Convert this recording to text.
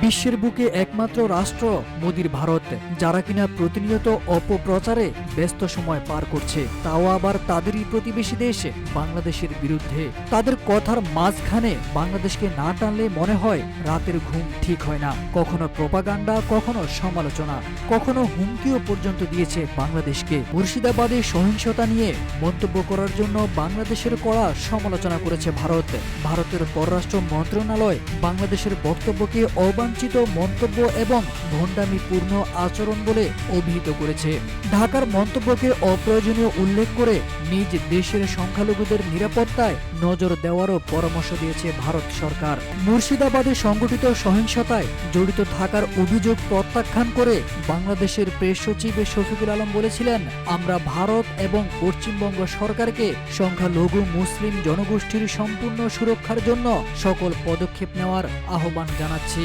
বিশ্বের বুকে একমাত্র রাষ্ট্র মোদির ভারত, যারা কিনা প্রতিনিয়ত অপপ্রচারে ব্যস্ত সময় পার করছে, তাও আবার তাদেরই প্রতিবেশী দেশ বাংলাদেশের বিরুদ্ধে। তাদের কথার মাঝখানে বাংলাদেশকে না টানলে মনে হয় রাতের ঘুম ঠিক হয় না। কখনো প্রোপাগান্ডা, কখনো সমালোচনা, কখনো হুমকিও পর্যন্ত দিয়েছে বাংলাদেশকে। মুর্শিদাবাদে সহিংসতা নিয়ে মন্তব্য করার জন্য বাংলাদেশের কড়া সমালোচনা করেছে ভারত। ভারতের পররাষ্ট্র মন্ত্রণালয় বাংলাদেশের বক্তব্যকে অবাঞ্ছিত মন্তব্য এবং ভণ্ডামিপূর্ণ আচরণ বলে অভিহিত করেছে। ঢাকার মন্তব্যকে অপ্রয়োজনীয় উল্লেখ করে নিজ দেশের সংখ্যালঘুদের নিরাপত্তায় নজর দেওয়ারও পরামর্শ দিয়েছে ভারত সরকার। মুর্শিদাবাদে সংঘটিত সহিংসতায় জড়িত থাকার অভিযোগ প্রত্যাখ্যান করে বাংলাদেশের প্রেস সচিব শফিকুল আলম বলেছিলেন, আমরা ভারত এবং পশ্চিমবঙ্গ সরকারকে সংখ্যালঘু মুসলিম জনগোষ্ঠীর সম্পূর্ণ সুরক্ষার জন্য সকল পদক্ষেপ নেওয়ার আহ্বান জানাচ্ছি।